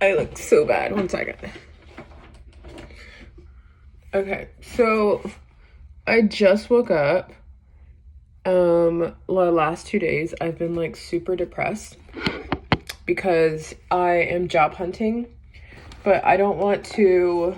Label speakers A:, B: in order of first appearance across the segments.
A: I look so bad. One second. Okay, so I just woke up. The last 2 days I've been like super depressed because I am job hunting, but I don't want to,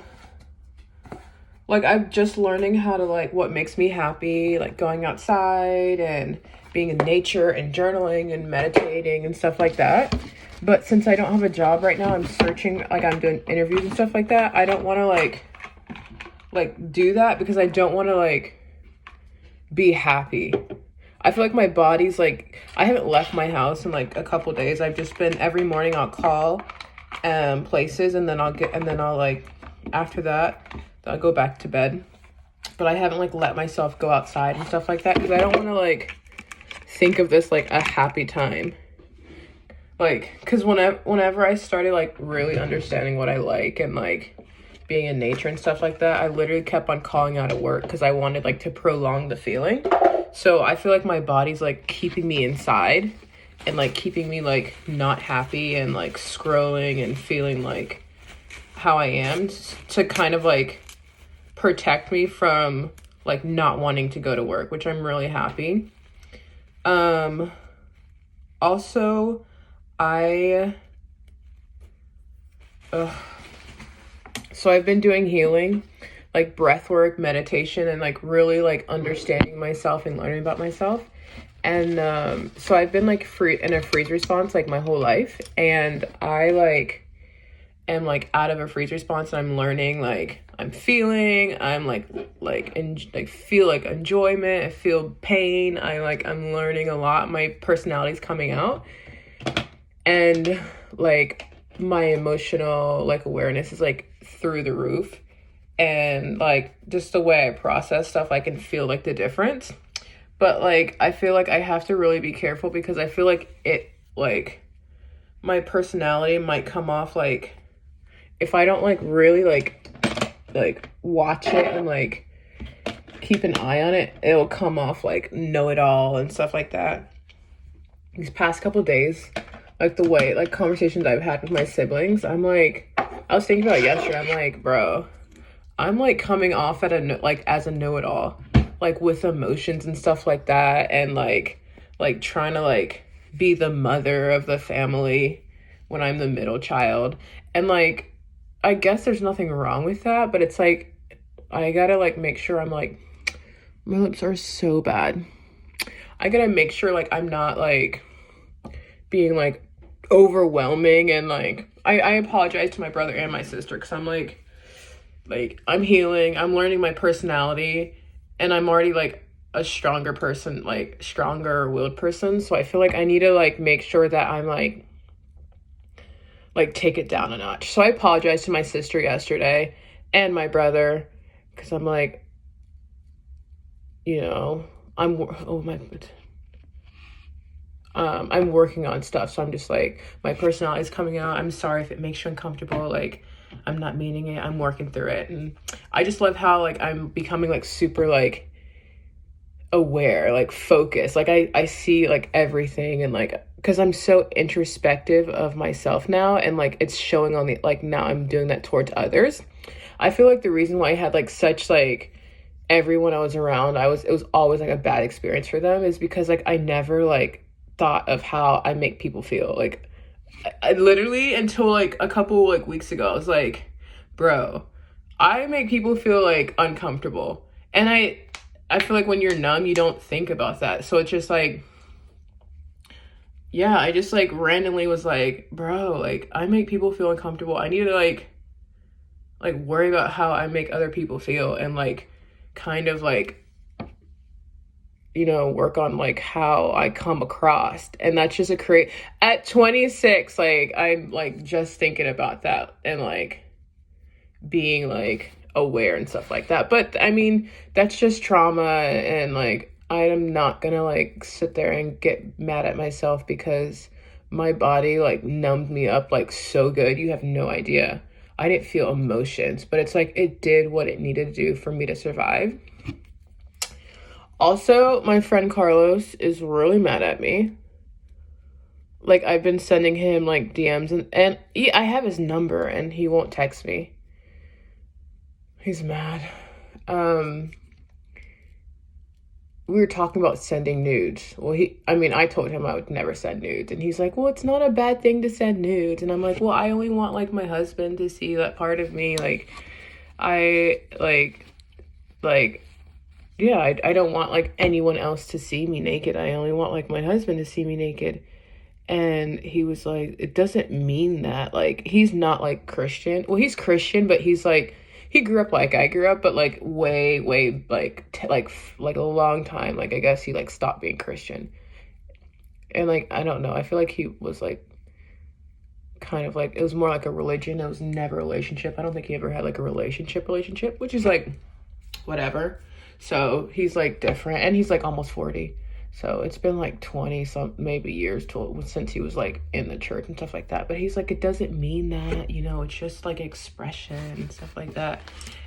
A: like, I'm just learning how to, like, what makes me happy, like going outside and being in nature and journaling and meditating and stuff like that. But since I don't have a job right now, I'm searching, like, I'm doing interviews and stuff like that. I don't want to like do that because I don't want to like be happy. I feel like my body's like, I haven't left my house in like a couple days. I've just been, every morning I'll call places, and then I'll like, after that I'll go back to bed. But I haven't like let myself go outside and stuff like that because I don't want to like think of this like a happy time. Like, because whenever I started like really understanding what I like and like being in nature and stuff like that, I literally kept on calling out at work because I wanted like to prolong the feeling. So I feel like my body's like keeping me inside and like keeping me like not happy and like scrolling and feeling like how I am, to kind of like protect me from like not wanting to go to work, which I'm really happy. Also, I so I've been doing healing, like breath work, meditation, and like really like understanding myself and learning about myself. And so I've been like free in a freeze response like my whole life, and I like am like out of a freeze response, and I'm learning, like I'm feeling, I'm like feel like enjoyment, I feel pain, I'm learning a lot. My personality's coming out, and like my emotional like awareness is like through the roof, and like just the way I process stuff, I can feel like the difference. But like I feel like I have to really be careful because I feel like it like my personality might come off like, if I don't like really like watch it and like keep an eye on it, it'll come off like know it all and stuff like that. These past couple days, like the way like conversations I've had with my siblings, I'm like, I was thinking about it yesterday. I'm like, bro, I'm like coming off at like as a know-it-all, like with emotions and stuff like that, and like trying to like be the mother of the family when I'm the middle child. And like I guess there's nothing wrong with that, but it's like I gotta like make sure I'm like, my lips are so bad. I gotta make sure like I'm not like being like overwhelming, and like I apologize to my brother and my sister because I'm like I'm healing, I'm learning my personality, and I'm already like a stronger person, like stronger willed person. So I feel like I need to like make sure that I'm like take it down a notch. So I apologized to my sister yesterday and my brother because I'm like, you know, I'm working on stuff, so I'm just like, my personality is coming out. I'm sorry if it makes you uncomfortable. Like, I'm not meaning it. I'm working through it. And I just love how like I'm becoming like super like aware, like focused. Like I see like everything, and like because I'm so introspective of myself now, and like it's showing on the like now I'm doing that towards others. I feel like the reason why I had like such like everyone I was around, it was always like a bad experience for them, is because like I never like thought of how I make people feel. Like I literally, until like a couple like weeks ago, I was like, bro, I make people feel like uncomfortable. And I feel like when you're numb, you don't think about that. So it's just like, yeah, I just like randomly was like, bro, like I make people feel uncomfortable. I need to like worry about how I make other people feel, and like kind of like, you know, work on like how I come across. And that's just a create at 26, like I'm like just thinking about that and like being like aware and stuff like that. But I mean, that's just trauma, and like I am not gonna like sit there and get mad at myself because my body like numbed me up like so good. You have no idea. I didn't feel emotions, but it's like it did what it needed to do for me to survive. Also, my friend Carlos is really mad at me. like I've been sending him like DMs, and I have his number and he won't text me. He's mad. Um we were talking about sending nudes. Well, I told him I would never send nudes, and he's like, well, it's not a bad thing to send nudes. And I'm like, well, I only want like my husband to see that part of me. Like, I like yeah, I don't want like anyone else to see me naked. I only want like my husband to see me naked. And he was like, it doesn't mean that. Like, he's not like Christian. Well, he's Christian, but he's like, he grew up like I grew up, but like way like like a long time. Like, I guess he like stopped being Christian. And like, I don't know. I feel like he was like kind of like, it was more like a religion. It was never a relationship. I don't think he ever had like a relationship, which is like whatever. So he's like different, and he's like almost 40. So it's been like 20 some maybe years since he was like in the church and stuff like that. But he's like, it doesn't mean that, it's just like expression and stuff like that.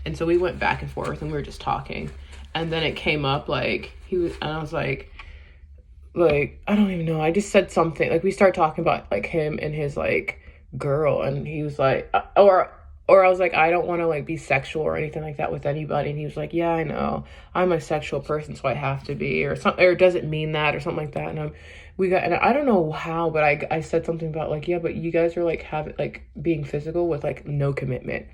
A: And so we went back and forth, and we were just talking. And then it came up like and I was like, I don't even know. I just said something. Like, we started talking about like him and his like girl, and he was like, or I was like, I don't want to like be sexual or anything like that with anybody. And he was like, yeah, I know, I'm a sexual person, so I have to be, or something, or it doesn't mean that, or something like that. And and I don't know how, but I said something about like, yeah, but you guys are like being physical with like no commitment.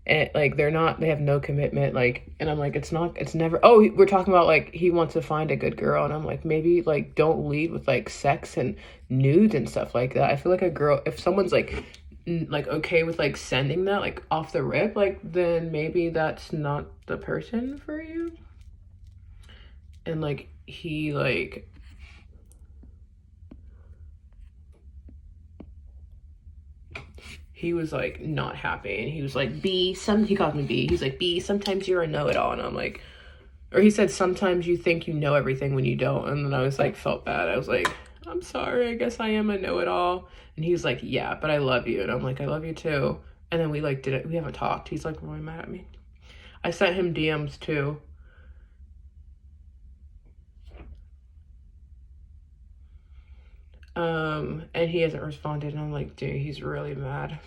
A: And like, they have no commitment. Like, and I'm like, it's never, we're talking about like, he wants to find a good girl. And I'm like, maybe like, don't lead with like sex and nudes and stuff like that. I feel like a girl, if someone's like okay with like sending that like off the rip, like, then maybe that's not the person for you. And like, he was like not happy, and he was like, he calls me B. He's like, B, sometimes you're a know-it-all. And I'm like, or he said, sometimes you think you know everything when you don't. And then I was like, felt bad. I was like, I'm sorry, I guess I am a know-it-all. And he was like, yeah, but I love you. And I'm like, I love you too. And then we like we haven't talked. He's like really mad at me. I sent him DMs too. And he hasn't responded, and I'm like, dude, he's really mad.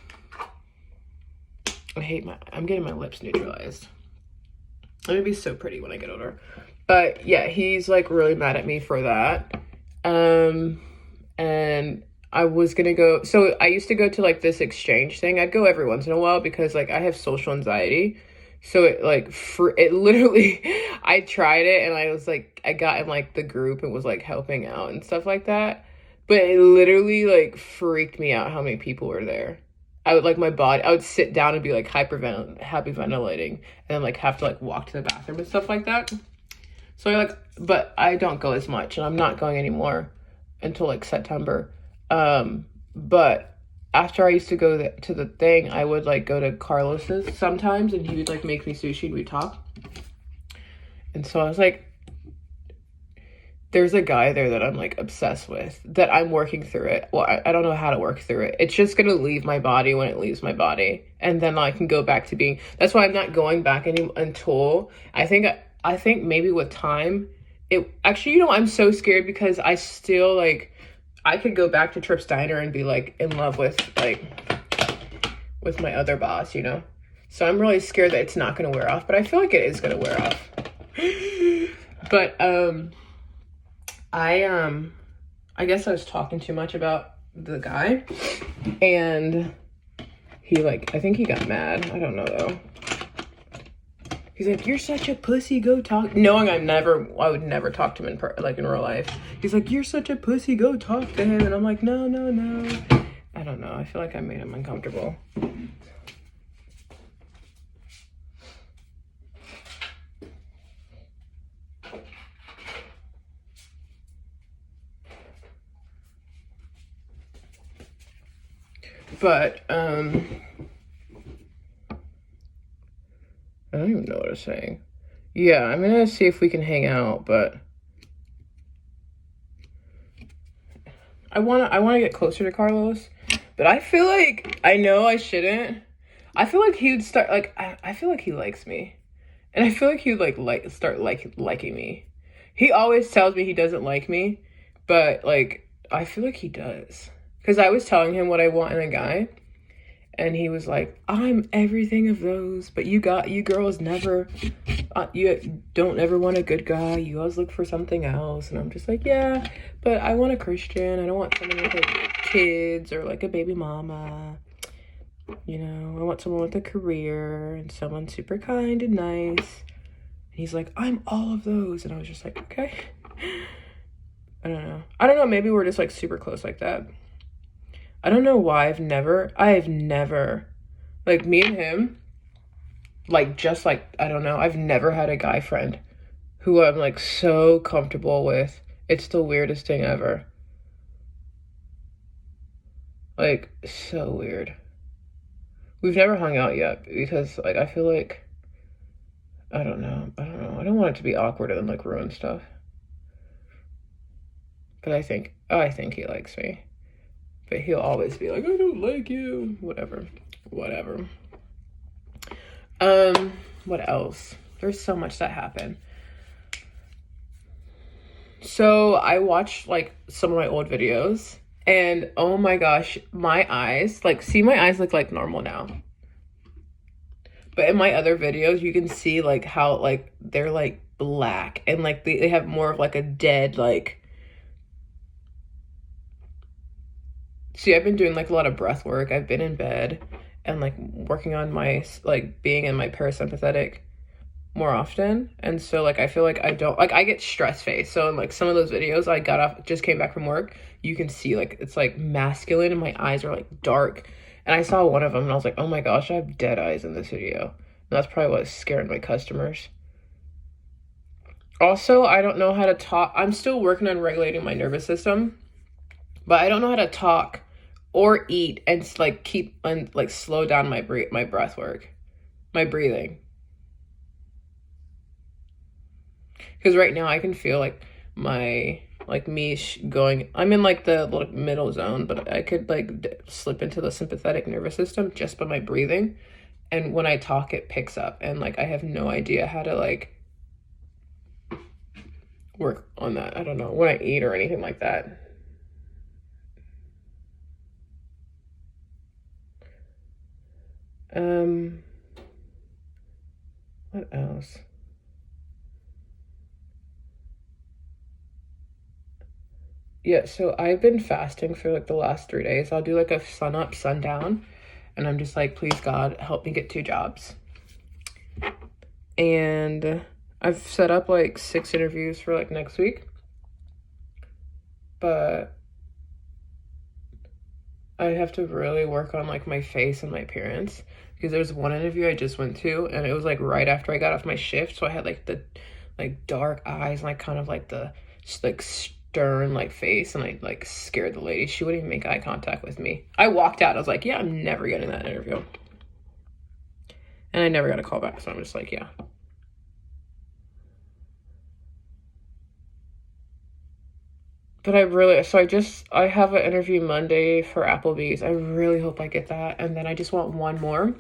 A: I'm getting my lips neutralized. I'm gonna be so pretty when I get older. But yeah, he's like really mad at me for that. And I was gonna go, so I used to go to like this exchange thing. I'd go every once in a while because like I have social anxiety. So it like, it literally, I tried it, and I was like, I got in like the group and was like helping out and stuff like that. But it literally like freaked me out how many people were there. I would sit down and be like hyperventilating, and then like have to like walk to the bathroom and stuff like that. So but I don't go as much, and I'm not going anymore until like September. But after I used to go to the thing, I would like go to Carlos's sometimes, and he would like make me sushi, and we'd talk. And so I was like, there's a guy there that I'm like obsessed with, that I'm working through it. Well, I don't know how to work through it. It's just gonna leave my body when it leaves my body, and then I can go back to being. That's why I'm not going back until I think maybe with time. It actually, I'm so scared because I still like, I could go back to Trips Diner and be like in love with my other boss, So I'm really scared that it's not gonna wear off, but I feel like it is gonna wear off. But I guess I was talking too much about the guy, and he I think he got mad. I don't know though. He's like, you're such a pussy, go talk. Knowing I would never talk to him in real life. He's like, you're such a pussy, go talk to him. And I'm like, no. I don't know. I feel like I made him uncomfortable. But, I don't even know what I'm saying. Yeah, I'm gonna see if we can hang out, but I wanna get closer to Carlos, but I feel like, I know I shouldn't. I feel like he would start, like, I feel like he likes me. And I feel like he would, start liking me. He always tells me he doesn't like me, but, like, I feel like he does. Because I was telling him what I want in a guy, and he was like, I'm everything of those, but you girls never, you don't ever want a good guy. You always look for something else. And I'm just like, yeah, but I want a Christian. I don't want someone with like kids or like a baby mama. You know, I want someone with a career and someone super kind and nice. And he's like, I'm all of those. And I was just like, okay. I don't know. Maybe we're just like super close like that. I don't know why I've never, like me and him, like just like, I don't know, I've never had a guy friend who I'm like so comfortable with. It's the weirdest thing ever. Like, so weird. We've never hung out yet because like I feel like, I don't know. I don't want it to be awkward and like ruin stuff. But I think he likes me. But he'll always be like, I don't like you. Whatever. What else? There's so much that happened. So I watched like some of my old videos, and oh my gosh, my eyes, like, see, my eyes look like normal now. But in my other videos, you can see like how like they're like black and like they have more of like a dead like. See, I've been doing like a lot of breath work. I've been in bed and like working on my like being in my parasympathetic more often. And so like I feel like I don't like I get stress face. So in like some of those videos I just came back from work, you can see like it's like masculine and my eyes are like dark. And I saw one of them and I was like, oh my gosh, I have dead eyes in this video. And that's probably what's scaring my customers. Also, I don't know how to talk. I'm still working on regulating my nervous system, but I don't know how to talk or eat and like keep and like slow down my breath work, my breathing. Because right now I can feel like my going. I'm in like the like middle zone, but I could like slip into the sympathetic nervous system just by my breathing. And when I talk, it picks up, and like I have no idea how to like work on that. I don't know when I eat or anything like that. What else? Yeah, so I've been fasting for like the last 3 days. I'll do like a sun up, sundown, and I'm just like, please God, help me get 2 jobs. And I've set up like 6 interviews for like next week. But I have to really work on like my face and my appearance, because there's one interview I just went to and it was like right after I got off my shift, so I had like the like dark eyes and like kind of like the like stern like face, and I like scared the lady. She wouldn't even make eye contact with me. I walked out. I was like, yeah, I'm never getting that interview. And I never got a call back, so I'm just like, yeah. But I have an interview Monday for Applebee's. I really hope I get that. And then I just want one more,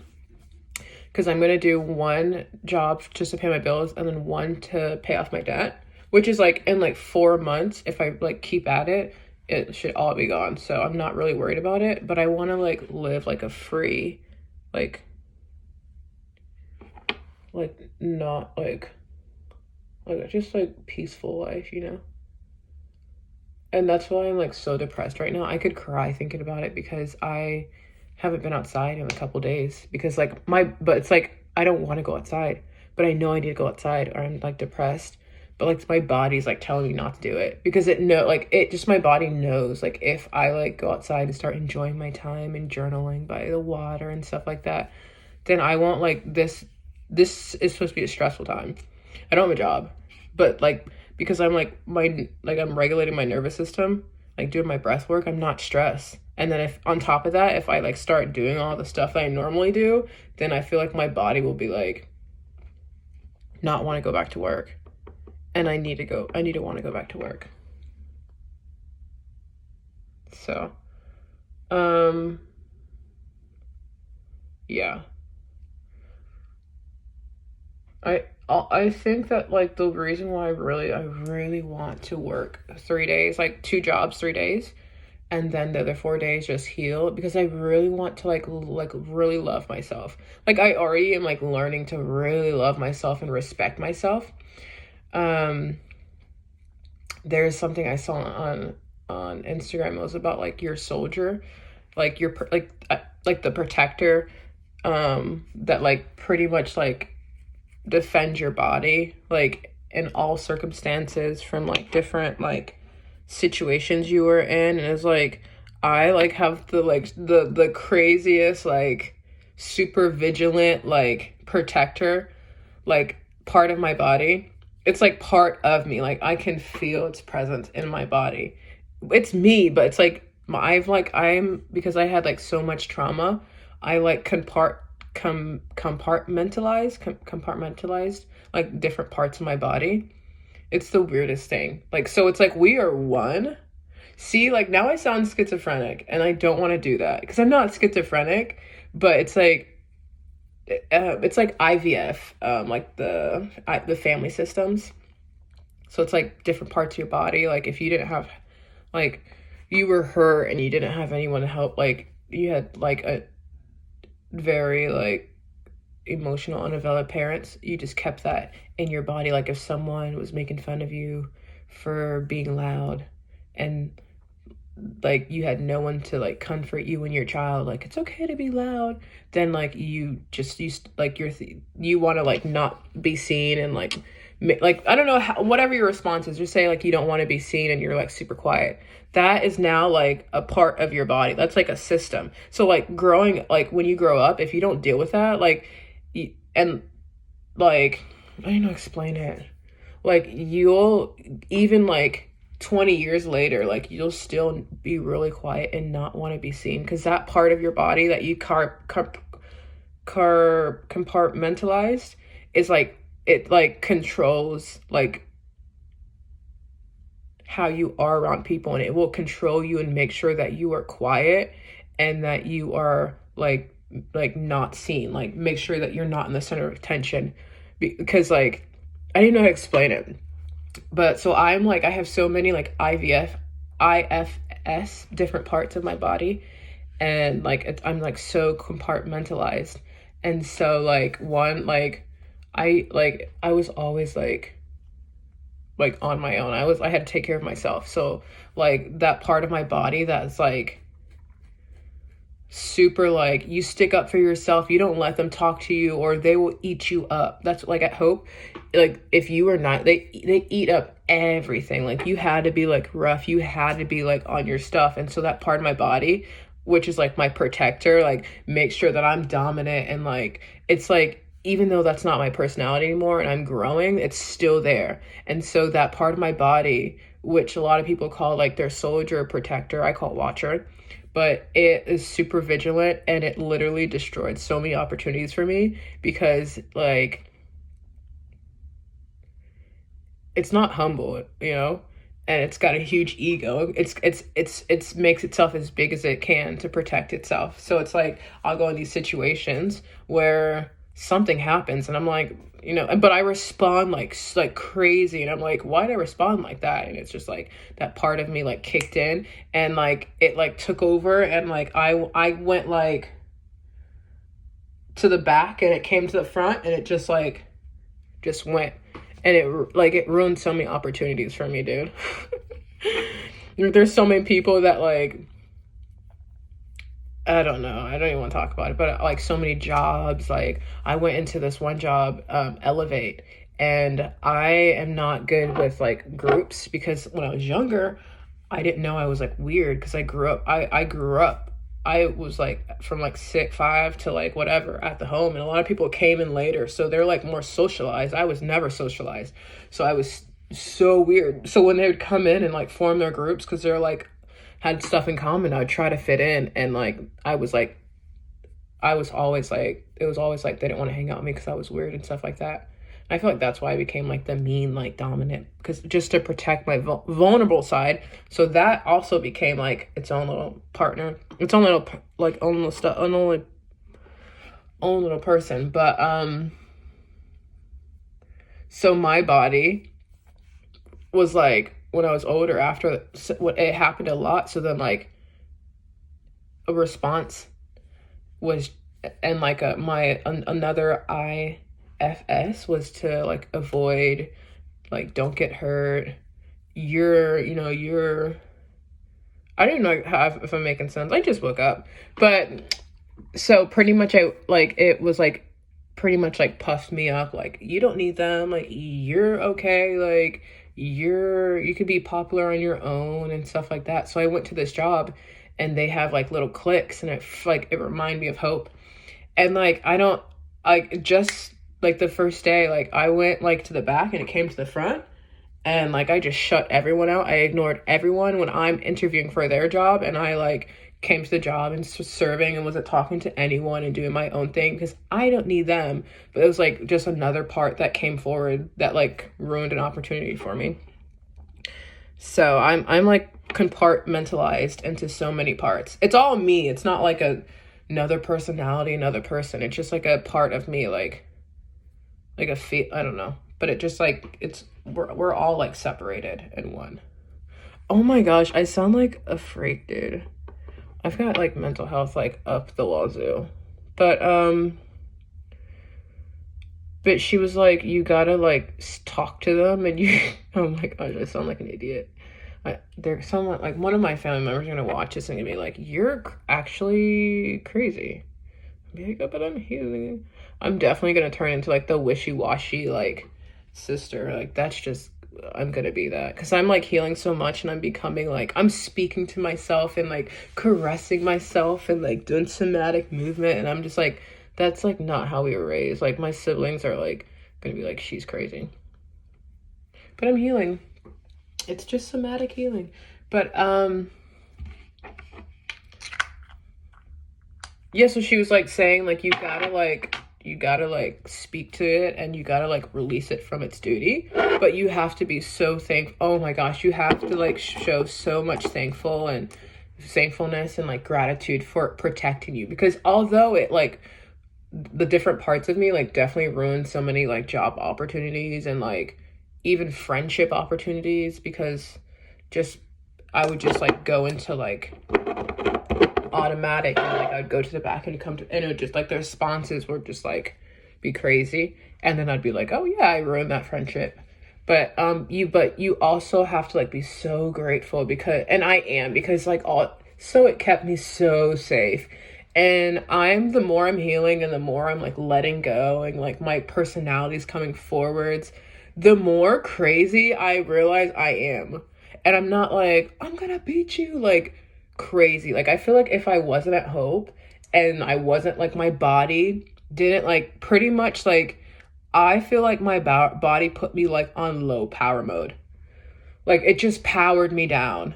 A: because I'm going to do one job just to pay my bills and then one to pay off my debt, which is like in like 4 months. If I like keep at it, it should all be gone. So I'm not really worried about it, but I want to like live like a free, like not like just like peaceful life, you know? And that's why I'm like so depressed right now. I could cry thinking about it because I haven't been outside in a couple days, because like but it's like I don't want to go outside, but I know I need to go outside or I'm like depressed. But like my body's like telling me not to do it, because my body knows like if I like go outside and start enjoying my time and journaling by the water and stuff like that, then I won't like this is supposed to be a stressful time. I don't have a job, but like because I'm like I'm regulating my nervous system, like doing my breath work, I'm not stressed. And then if on top of that, if I like start doing all the stuff that I normally do, then I feel like my body will be like not want to go back to work. And I need to want to go back to work. So, yeah. I think that the reason why I really want to work 3 days, like 2 jobs, 3 days, and then the other 4 days just heal, because I really want to like really love myself. Like I already am like learning to really love myself and respect myself. Um there's something I saw on Instagram. It was about like your soldier, like your like the protector, that like pretty much like defend your body like in all circumstances from like different like situations you were in. And it's like I like have the craziest like super vigilant like protector like part of my body. It's like part of me. Like I can feel its presence in my body. It's me, but it's like I'm because I had like so much trauma. I like compartmentalized like different parts of my body. It's the weirdest thing. Like so it's like we are one. See, like now I sound schizophrenic and I don't want to do that because I'm not schizophrenic, but it's like IVF, like the family systems. So it's like different parts of your body. Like if you didn't have, like, you were hurt and you didn't have anyone to help, like you had like a very like emotional undeveloped parents, you just kept that in your body. Like if someone was making fun of you for being loud, and like you had no one to like comfort you when you're a child, like it's okay to be loud, then like like you want to like not be seen, and like I don't know how, whatever your response is, just say like you don't want to be seen and you're like super quiet. That is now like a part of your body. That's like a system. So like growing, like when you grow up, if you don't deal with that, like and like I don't know how to explain it, like you'll even like 20 years later, like you'll still be really quiet and not want to be seen, because that part of your body that you compartmentalized is like it like controls like how you are around people, and it will control you and make sure that you are quiet and that you are like not seen, like make sure that you're not in the center of attention, because like I didn't know how to explain it. But so I'm like I have so many like IFS different parts of my body, and like I'm like so compartmentalized. And so like one I was always like on my own. I had to take care of myself. So like that part of my body that's like super like you stick up for yourself, you don't let them talk to you or they will eat you up. That's like at Hope, like if you were not, they eat up everything. Like you had to be like rough, you had to be like on your stuff. And so that part of my body, which is like my protector, like make sure that I'm dominant, and like it's like even though that's not my personality anymore and I'm growing, it's still there. And so that part of my body, which a lot of people call like their soldier or protector, I call it watcher, but it is super vigilant, and it literally destroyed so many opportunities for me, because like it's not humble, you know, and it's got a huge ego. It's makes itself as big as it can to protect itself. So it's like I'll go in these situations where something happens and I'm like, you know, but I respond like crazy, and I'm like, why did I respond like that? And it's just like that part of me like kicked in, and like it like took over, and like I went like to the back and it came to the front, and it just went, and it ruined so many opportunities for me, dude. There's so many people that like I don't know. I don't even want to talk about it, but like so many jobs. Like I went into this one job, Elevate, and I am not good with like groups, because when I was younger, I didn't know I was like weird, because I grew up. I grew up. I was like from like 5 to like whatever at the home, and a lot of people came in later, so they're like more socialized. I was never socialized, so I was so weird. So when they would come in and like form their groups, because they're like had stuff in common, I would try to fit in, and like I was always like it was always like they didn't want to hang out with me because I was weird and stuff like that. And I feel like that's why I became like the mean, like dominant, because just to protect my vulnerable side. So that also became like its own little partner, its own little like own little stuff, own little person. But so my body was like when I was older, after what it happened a lot, so then like a response was, and like another IFS was to like avoid, like, don't get hurt. You're I don't know if I'm making sense. I just woke up. But so pretty much it was like pretty much like puffed me up, like, you don't need them, like, you're okay, like, you could be popular on your own and stuff like that. So I went to this job and they have like little cliques, and it reminded me of Hope. And like, I don't, like, just like the first day, like I went like to the back and it came to the front, and like I just shut everyone out. I ignored everyone when I'm interviewing for their job, and I like came to the job and serving and wasn't talking to anyone and doing my own thing because I don't need them. But it was like just another part that came forward that like ruined an opportunity for me. So I'm like compartmentalized into so many parts. It's all me. It's not like another personality, another person. It's just like a part of me, like a I don't know. But it just like we're all like separated in one. Oh my gosh, I sound like a freak, dude. I've got like mental health like up the wazoo. But she was like, you gotta like talk to them, and you oh my gosh, I sound like an idiot. There's someone, like one of my family members are gonna watch this and gonna be like, you're actually crazy. Be like, oh, but I'm healing. I'm definitely gonna turn into like the wishy-washy like sister. Like that's just, I'm gonna be that because I'm like healing so much, and I'm becoming like, I'm speaking to myself and like caressing myself and like doing somatic movement, and I'm just like, that's like not how we were raised. Like my siblings are like gonna be like, she's crazy. But I'm healing. It's just somatic healing. But yeah, so she was like saying like, you gotta like speak to it, and you gotta like release it from its duty, but you have to be so thankful. Oh my gosh, you have to like show so much thankfulness and like gratitude for protecting you, because although it like the different parts of me like definitely ruined so many like job opportunities and like even friendship opportunities, because just I would just like go into like automatic, and like I'd go to the back and come to, and it would just like the responses would just like be crazy, and then I'd be like, oh yeah, I ruined that friendship. But you also have to like be so grateful, because, and I am, because like so it kept me so safe. And the more I'm healing and the more I'm like letting go and like my personality's coming forwards, the more crazy I realize I am. And I'm not like, I'm gonna beat you, like crazy. Like I feel like if I wasn't at Hope and I wasn't like, my body didn't like, pretty much like, I feel like my body put me like on low power mode. Like it just powered me down.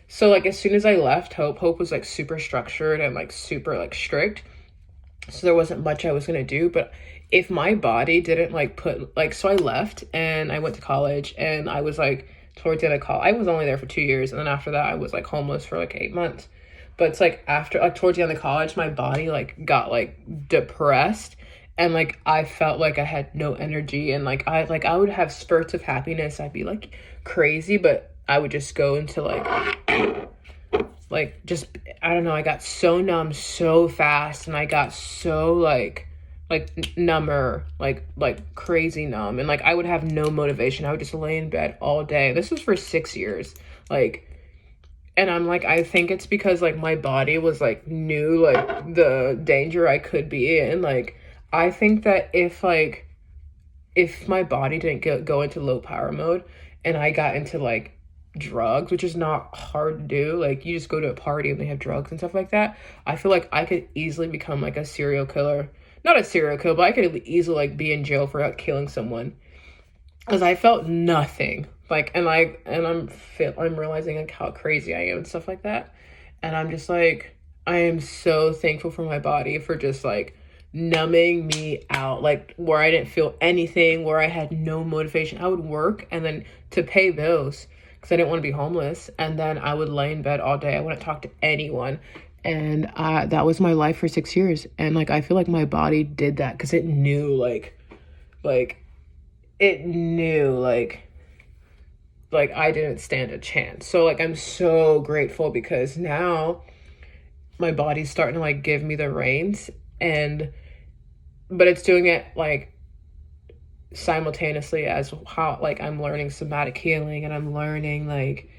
A: So like as soon as I left Hope was like super structured and like super like strict. So there wasn't much I was gonna do. But if my body didn't like put like, so I left and I went to college, and I was like towards the end of college, I was only there for 2 years, and then after that I was like homeless for like 8 months. But it's like after like towards the end of college, my body like got like depressed, and like I felt like I had no energy, and like I would have spurts of happiness. I'd be like crazy, but I would just go into like just, I don't know, I got so numb so fast, and I got so like number, like crazy numb, and like I would have no motivation. I would just lay in bed all day. This was for 6 years. Like, and I'm like, I think it's because like my body was like knew like the danger I could be in. Like I think that if my body didn't go into low power mode, and I got into like drugs, which is not hard to do, like you just go to a party and they have drugs and stuff like that, I feel like I could easily become like a serial killer. Not a serial killer, but I could easily like be in jail for like killing someone, because I felt nothing. Like, and I'm realizing like how crazy I am and stuff like that. And I'm just like, I am so thankful for my body for just like numbing me out, like where I didn't feel anything, where I had no motivation. I would work and then to pay bills, because I didn't want to be homeless, and then I would lay in bed all day. I wouldn't talk to anyone. And that was my life for 6 years. And like I feel like my body did that because it knew like it knew like I didn't stand a chance. So like I'm so grateful, because now my body's starting to like give me the reins, and but it's doing it like simultaneously as how like I'm learning somatic healing, and I'm learning like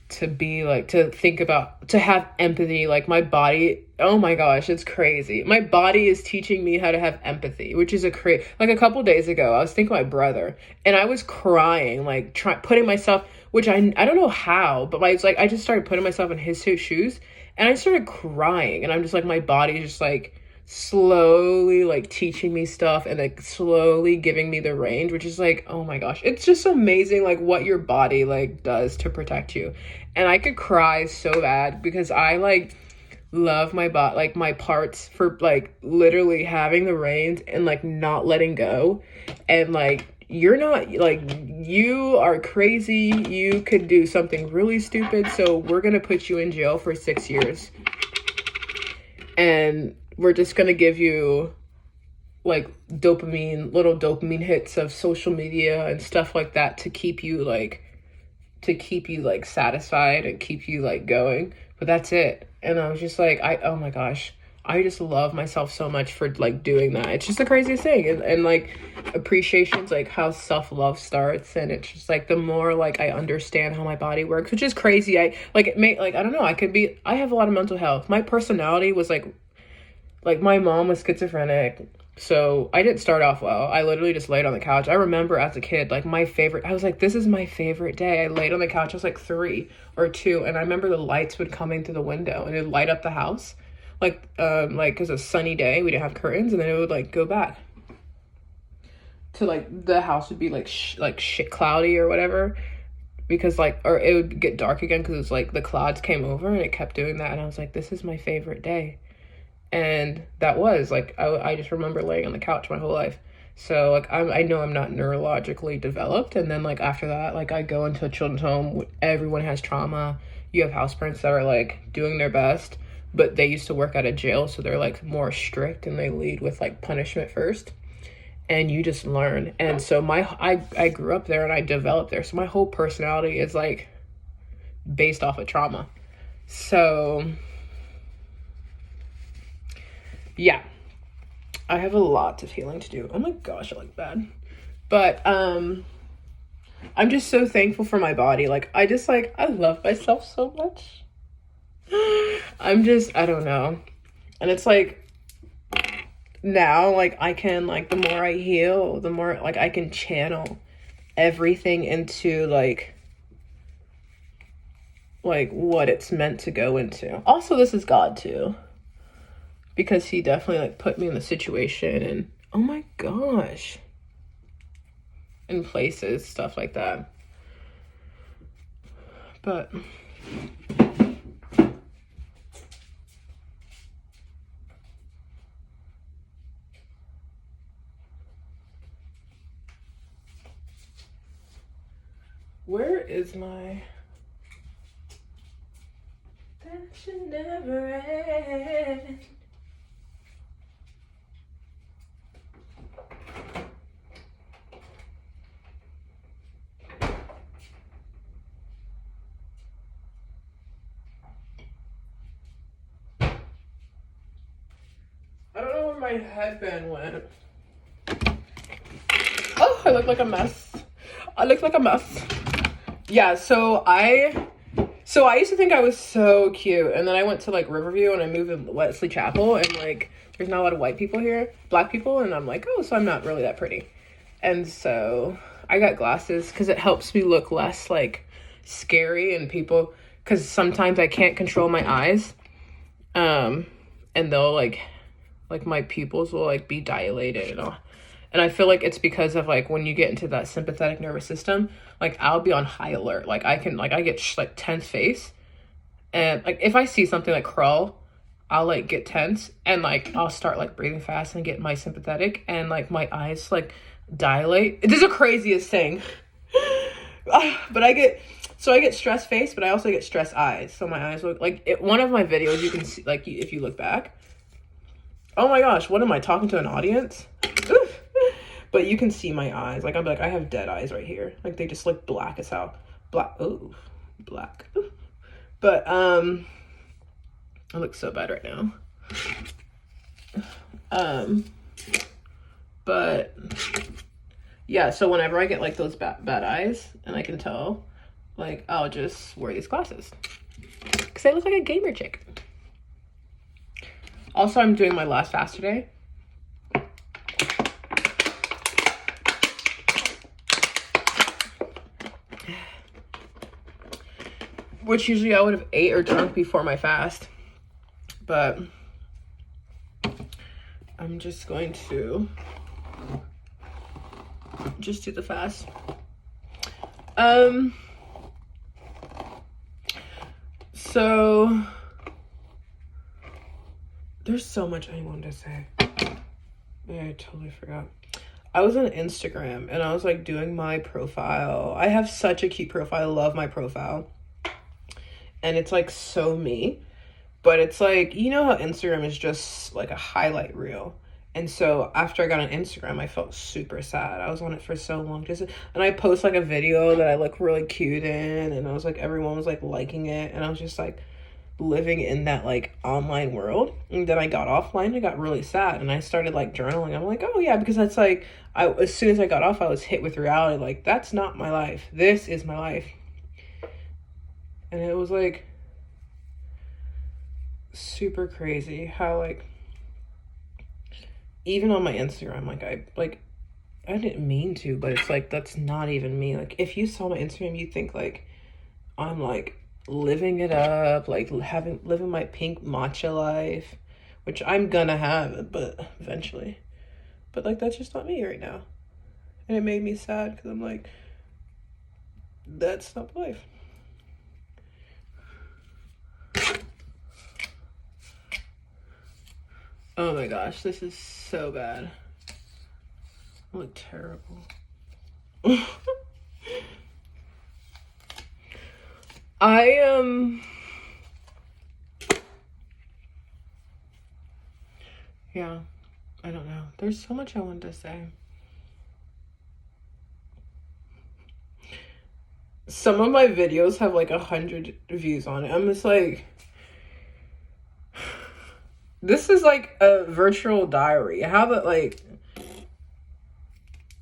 A: to be like, to think about, to have empathy. Like my body, oh my gosh, it's crazy. My body is teaching me how to have empathy, which is like a couple days ago I was thinking of my brother, and I was crying, like putting myself, which I don't know how, but it's like I just started putting myself in his shoes, and I started crying, and I'm just like, my body just like slowly like teaching me stuff, and like slowly giving me the range, which is like, oh my gosh, it's just amazing like what your body like does to protect you. And I could cry so bad because I like love my body, like my parts, for like literally having the reins and like not letting go. And like, you're not, like, you are crazy, you could do something really stupid, so we're gonna put you in jail for 6 years, and we're just gonna give you like little dopamine hits of social media and stuff like that to keep you like satisfied and keep you like going. But that's it. And I was just like, oh my gosh, I just love myself so much for like doing that. It's just the craziest thing. And like, appreciation's like how self-love starts. And it's just like, the more like I understand how my body works, which is crazy. I like, it may like, I don't know, I have a lot of mental health. My personality was like my mom was schizophrenic, so I didn't start off well. I literally just laid on the couch. I remember as a kid, like I was like, this is my favorite day. I laid on the couch. I was like 3 or 2, and I remember the lights would come in through the window, and it would light up the house. Like it was a sunny day. We didn't have curtains, and then it would like go back to like the house would be like shit cloudy or whatever, because like, or it would get dark again because it's like the clouds came over, and it kept doing that. And I was like, this is my favorite day. And that was like, I just remember laying on the couch my whole life. So like, I know I'm not neurologically developed. And then like after that, like I go into a children's home, everyone has trauma. You have house parents that are like doing their best, but they used to work at a jail, so they're like more strict, and they lead with like punishment first, and you just learn. And so I grew up there, and I developed there, so my whole personality is like based off of trauma. So yeah, I have a lot of healing to do. Oh my gosh, I look bad. But I'm just so thankful for my body. Like I love myself so much. I don't know. And it's like, now like I can, like, the more I heal, the more like I can channel everything into like what it's meant to go into. Also, this is God too, because he definitely like put me in the situation, and oh my gosh, in places, stuff like that. But where is my, that should never end. I don't know where my headband went. Oh, I look like a mess. Yeah, so I used to think I was so cute, and then I went to like Riverview, and I moved to Wesley Chapel, and like there's not a lot of white people here, black people, and I'm like, oh, so I'm not really that pretty. And so I got glasses because it helps me look less like scary, and people, because sometimes I can't control my eyes, and they'll like my pupils will like be dilated and all. And I feel like it's because of like when you get into that sympathetic nervous system, like I'll be on high alert. Like I get like tense face, and like if I see something like crawl, I'll like get tense, and like I'll start like breathing fast and get my sympathetic, and like my eyes like dilate. This is the craziest thing. But I get stress face, but I also get stress eyes. So my eyes look like one of my videos, you can see, like, if you look back. Oh my gosh, what am I talking to an audience? But you can see my eyes. Like, I'm like, I have dead eyes right here. Like, they just look black as hell. Black. Ooh, black. Ooh. But, I look so bad right now. But yeah, so whenever I get like those bad eyes and I can tell, like, I'll just wear these glasses because I look like a gamer chick. Also, I'm doing my last fast today. Which usually I would have ate or drunk before my fast. But I'm just going to just do the fast. So there's so much I wanted to say. I totally forgot. I was on Instagram and I was like doing my profile. I have such a cute profile. I love my profile. And it's like so me. But it's like, you know how Instagram is just like a highlight reel. And so after I got on Instagram, I felt super sad. I was on it for so long. And I post like a video that I look really cute in. And I was like, everyone was like liking it. And I was just like living in that like online world. And then I got offline. I got really sad. And I started like journaling. I'm like, oh yeah, because that's like, as soon as I got off, I was hit with reality. Like, that's not my life. This is my life. And it was like super crazy how like even on my Instagram, I didn't mean to, but it's like that's not even me. Like if you saw my Instagram, you'd think like I'm like living it up, like living my pink matcha life, which I'm gonna have, but eventually. But like that's just not me right now. And it made me sad because I'm like, that's not life. Oh my gosh, this is so bad. I look terrible. Yeah, I don't know. There's so much I wanted to say. Some of my videos have like 100 views on it. I'm just like, this is like a virtual diary. How that like,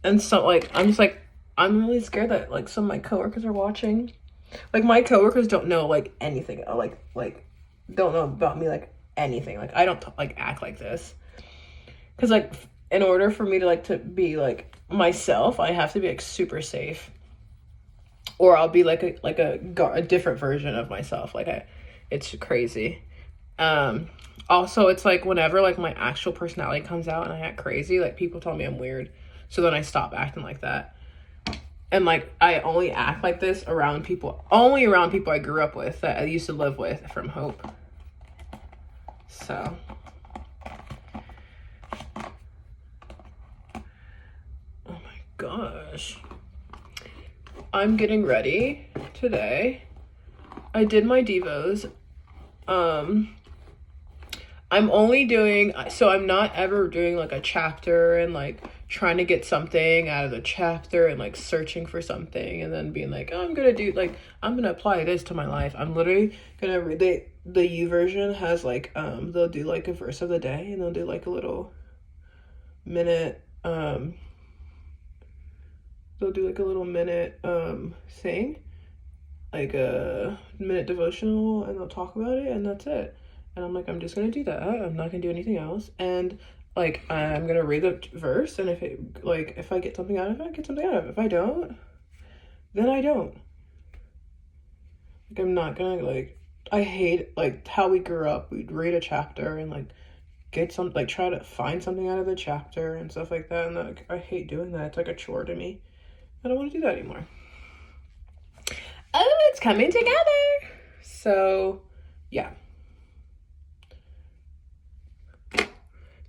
A: and so like, I'm just like, I'm really scared that like some of my coworkers are watching. Like my coworkers don't know like anything. Like don't know about me like anything. Like I don't like act like this. Cause like in order for me to like to be like myself, I have to be like super safe. Or I'll be like a different version of myself. It's crazy. Also, it's like whenever like my actual personality comes out and I act crazy, like people tell me I'm weird. So then I stop acting like that. And like I only act like this around people I grew up with, that I used to live with from Hope. So oh my gosh. I'm getting ready today. I did my Devos. I'm only doing, so I'm not ever doing like a chapter and like trying to get something out of the chapter and like searching for something and then being like, oh, I'm gonna apply this to my life. I'm literally gonna read the YouVersion has like they'll do like a verse of the day and they'll do like a little minute thing, like a minute devotional, and they'll talk about it and that's it. And I'm like, I'm just gonna do that. I'm not gonna do anything else. And like I'm gonna read the verse, and if I get something out of it, I get something out of it. If I don't, then I don't. Like I'm not gonna like, I hate like how we grew up. We'd read a chapter and like get some, like try to find something out of the chapter and stuff like that. And like I hate doing that. It's like a chore to me. I don't want to do that anymore. Oh, it's coming together. So yeah.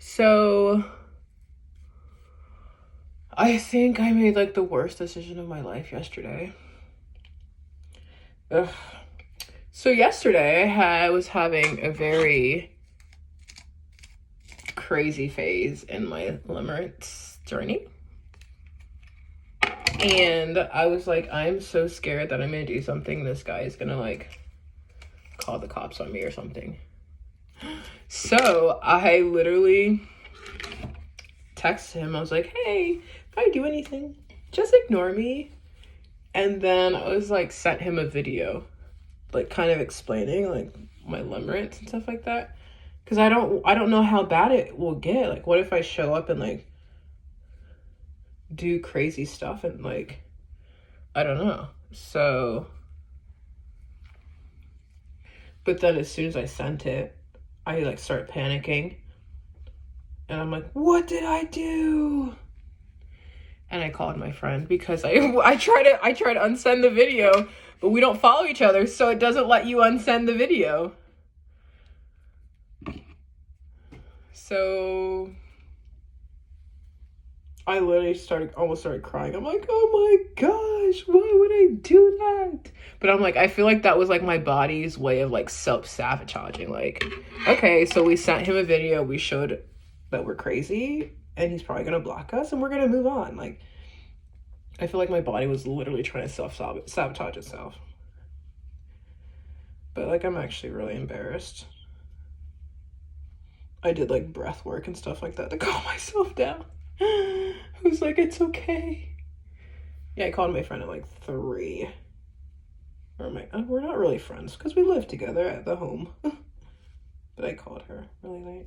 A: So I think I made like the worst decision of my life yesterday. Ugh. So yesterday I was having a very crazy phase in my limerence journey. And I was like, I'm so scared that I'm gonna do something. This guy is gonna like call the cops on me or something. So I literally texted him. I was like, hey, if I do anything, just ignore me. And then I was like, sent him a video, like kind of explaining like my limerence and stuff like that. Cause I don't know how bad it will get. Like, what if I show up and like do crazy stuff and like, I don't know. So, but then as soon as I sent it, I like start panicking. And I'm like, what did I do? And I called my friend because I try to unsend the video, but we don't follow each other, so it doesn't let you unsend the video. So I literally almost started crying. I'm like, oh my gosh, why would I do that? But I'm like, I feel like that was like my body's way of like self-sabotaging. Like, okay, so we sent him a video, we showed that we're crazy, and he's probably gonna block us, and we're gonna move on. Like, I feel like my body was literally trying to self-sabotage itself. But like, I'm actually really embarrassed. I did like breath work and stuff like that to calm myself down. I was like, it's okay. Yeah, I called my friend at like 3. We're not really friends because we live together at the home. But I called her really late.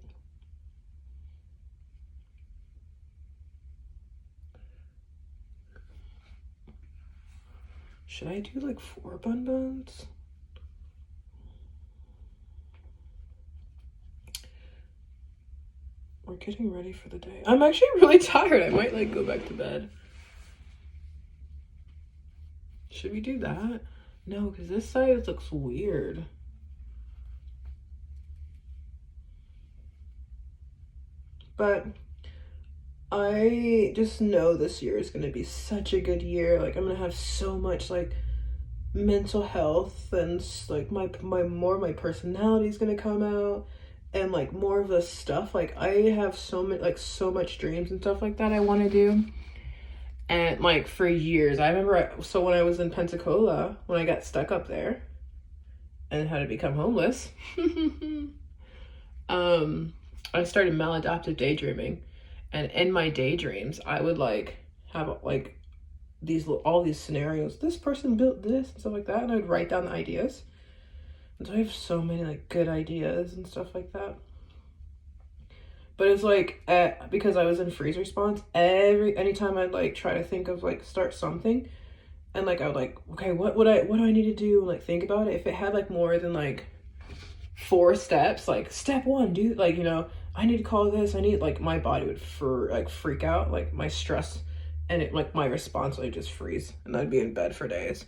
A: Should I do like 4 bun buns? We're getting ready for the day. I'm actually really tired. I might like go back to bed. Should we do that? No, because this side looks weird. But I just know this year is going to be such a good year. Like, I'm going to have so much like mental health, and like my personality is going to come out, and like more of the stuff. Like, I have so much dreams and stuff like that I want to do. And like for years, I remember, so when I was in Pensacola, when I got stuck up there and had to become homeless, I started maladaptive daydreaming. And in my daydreams, I would like have like all these scenarios. This person built this and stuff like that, and I would write down the ideas. And so I have so many like good ideas and stuff like that. But it's like, because I was in freeze response, anytime I'd like try to think of like start something, and like I would like, okay, what do I need to do? And like think about it. If it had like more than like 4 steps, like step 1, do like, you know, I need to call this. I need, like, my body would freak out, like my stress, and it like my response would just freeze, and I'd be in bed for days.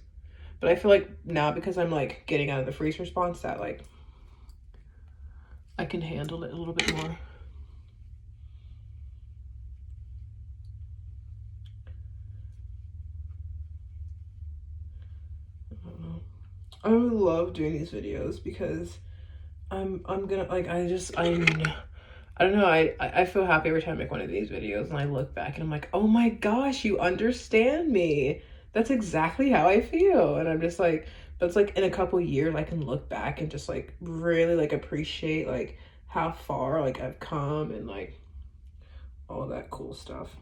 A: But I feel like now, because I'm like getting out of the freeze response, that like I can handle it a little bit more. I really love doing these videos because I'm gonna like I don't know, I feel happy every time I make one of these videos and I look back and I'm like, oh my gosh, you understand me. That's exactly how I feel. And I'm just like, that's like in a couple years I can look back and just like really like appreciate like how far like I've come and like all that cool stuff.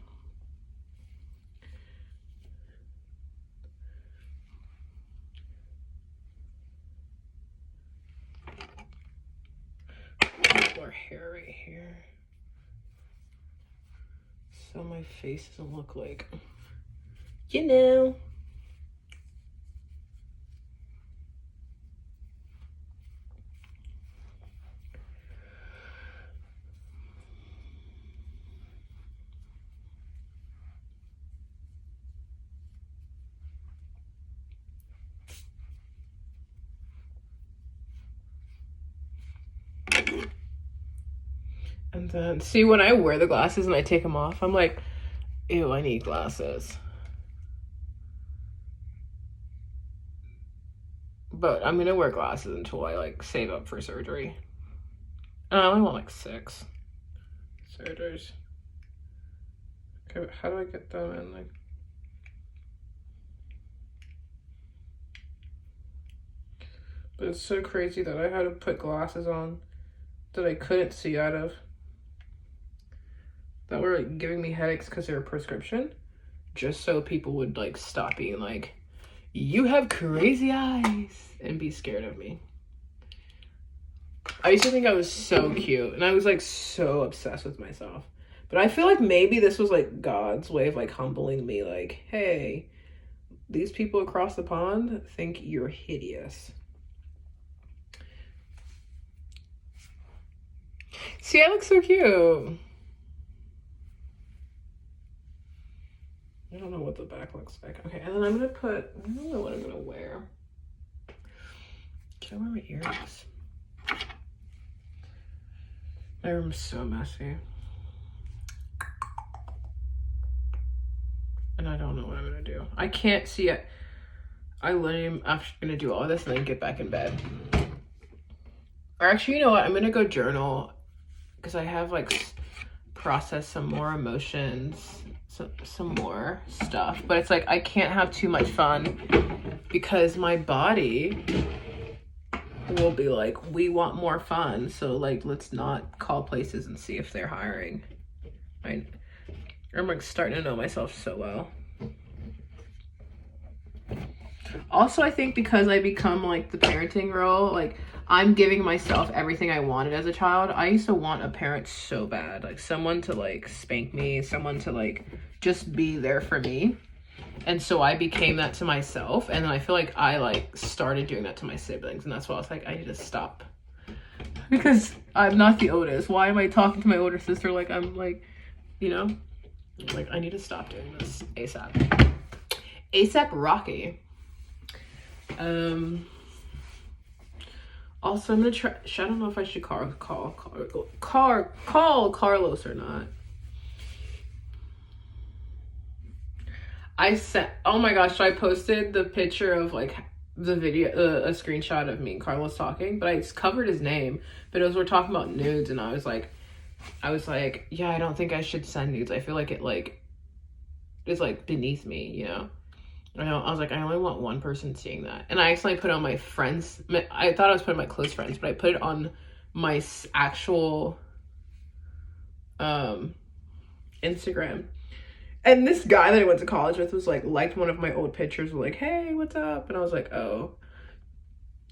A: More hair right here, so my face doesn't look like, you know. And then, see, when I wear the glasses and I take them off, I'm like, ew, I need glasses. But I'm gonna wear glasses until I like save up for surgery. And I only want like 6 surgeries. Okay, but how do I get them in? Like, but it's so crazy that I had to put glasses on that I couldn't see out of, that were like giving me headaches because they were prescription, just so people would like stop being like, you have crazy eyes, and be scared of me. I used to think I was so cute, and I was like so obsessed with myself. But I feel like maybe this was like God's way of like humbling me, like, hey, these people across the pond think you're hideous. See, I look so cute. I don't know what the back looks like. Okay, and then I'm gonna put, I don't know what I'm gonna wear. Can I wear my earrings? My room's so messy. And I don't know what I'm gonna do. I can't see it. I literally am actually gonna do all this and then get back in bed. Or actually, you know what? I'm gonna go journal because I have like processed some more emotions, some more stuff. But it's like I can't have too much fun because my body will be like, we want more fun. So like, let's not call places and see if they're hiring. I'm like starting to know myself so well. Also, I think because I become like the parenting role, like I'm giving myself everything I wanted as a child. I used to want a parent so bad, like someone to like spank me, someone to like just be there for me. And so I became that to myself. And then I feel like I like started doing that to my siblings. And that's why I was like, I need to stop. Because I'm not the oldest. Why am I talking to my older sister like I'm like, you know? Like, I need to stop doing this ASAP. ASAP Rocky. Also, I'm gonna try. I don't know if I should call Carlos or not. I sent. Oh my gosh! So I posted the picture of like the video, a screenshot of me and Carlos talking, but I covered his name. But it was we're talking about nudes, and I was like, yeah, I don't think I should send nudes. I feel like it like is like beneath me, you know. I was like, I only want one person seeing that. And I accidentally put it on my friends. I thought I was putting my close friends, but I put it on my actual Instagram. And this guy that I went to college with was like, liked one of my old pictures, was like, hey, what's up? And I was like, oh.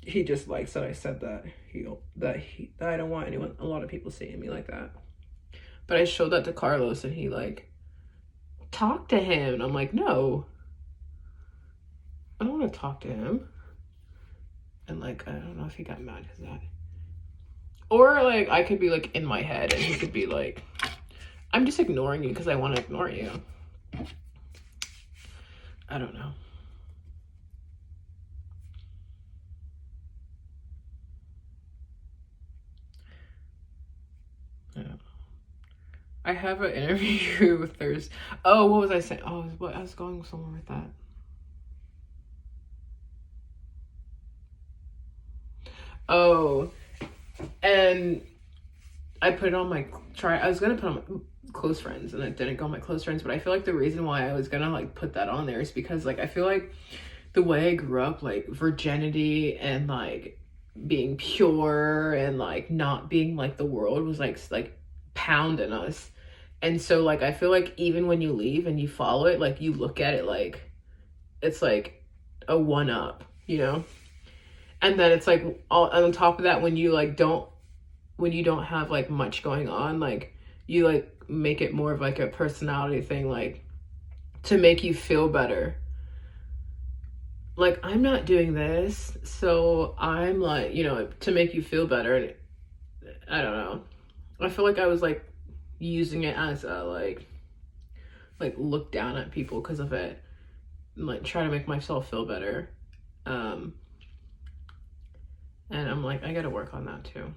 A: He just likes that I said that. That I don't want a lot of people seeing me like that. But I showed that to Carlos and he like, talked to him. And I'm like, no. I don't want to talk to him. And like, I don't know if he got mad because that. Or like, I could be like in my head and he could be like, I'm just ignoring you because I want to ignore you. I don't know. I have an interview with Thursday. Oh, what was I saying? Oh, what I was going somewhere with that. Oh, and I put it on my I was gonna put on my close friends, and I didn't go on my close friends. But I feel like the reason why I was gonna like put that on there is because like I feel like the way I grew up, like virginity and like being pure and like not being like the world was like pounding us. And so like I feel like even when you leave and you follow it, like you look at it like it's like a one up, you know? And then it's like all on top of that, when you don't have like much going on, like you like make it more of like a personality thing, like to make you feel better. Like, I'm not doing this, so I'm like, you know, to make you feel better. And I don't know. I feel like I was like using it as a like look down at people because of it, and like try to make myself feel better. And I'm like, I gotta work on that too.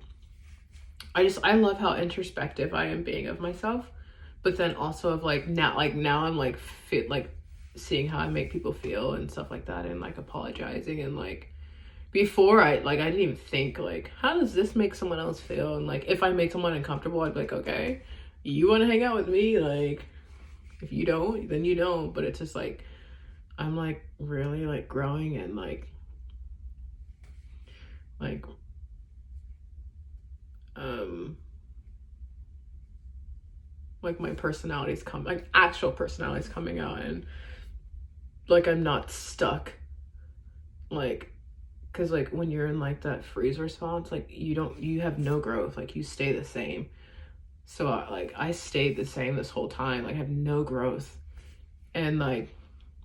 A: I love how introspective I am being of myself, but then also of like now I'm like fit like seeing how I make people feel and stuff like that, and like apologizing. And like before I didn't even think like, how does this make someone else feel? And like if I make someone uncomfortable, I'd be like, okay, you want to hang out with me? Like if you don't, then you don't. But it's just like I'm like really like growing and like like my personality's like actual personality's coming out, and like I'm not stuck, like, because like when you're in like that freeze response, like you have no growth, like you stay the same. So I stayed the same this whole time, like I have no growth. And like,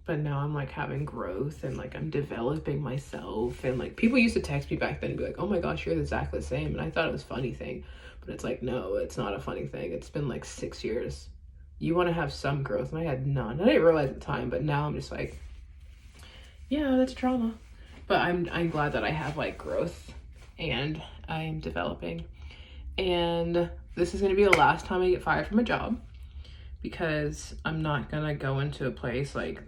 A: but now I'm like having growth, and like I'm developing myself, and like people used to text me back then and be like, oh my gosh, you're exactly the same. And I thought it was a funny thing, but it's like, no, it's not a funny thing. It's been like 6 years. You want to have some growth, and I had none. I didn't realize at the time, but now I'm just like, yeah, that's trauma. But I'm glad that I have like growth, and I'm developing. And this is gonna be the last time I get fired from a job, because I'm not gonna go into a place like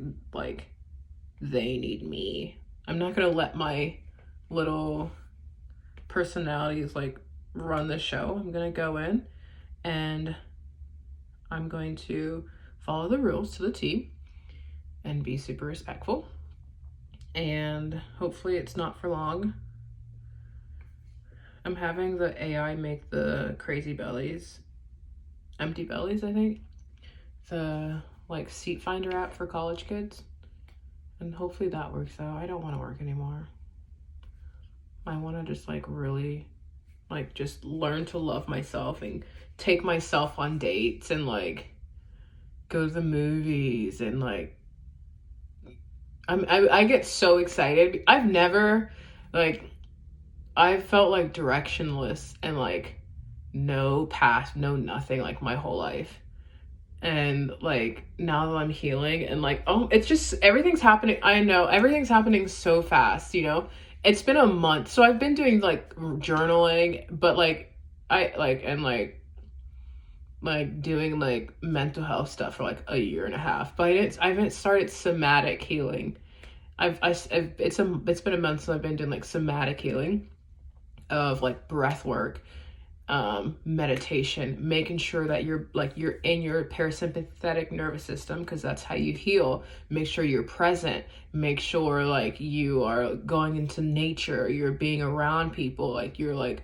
A: they need me. I'm not gonna let my little personalities like run the show. I'm gonna go in and I'm going to follow the rules to the T and be super respectful. And hopefully it's not for long. I'm having the AI make the crazy bellies, empty bellies, I think. The like seat finder app for college kids. And hopefully that works out. I don't want to work anymore. I want to just like really like just learn to love myself and take myself on dates and like go to the movies, and like I get so excited. I've never like I felt like directionless and like no path, no nothing like my whole life. And like now that I'm healing and like, oh, it's just everything's happening. I know everything's happening so fast, you know. It's been a month, so I've been doing like journaling, but like I like and like doing like mental health stuff for like a year and a half, but I haven't started somatic healing. It's been a month since I've been doing like somatic healing of like breath work, meditation, making sure that you're in your parasympathetic nervous system, because that's how you heal. Make sure you're present, make sure like you are going into nature, you're being around people, like you're like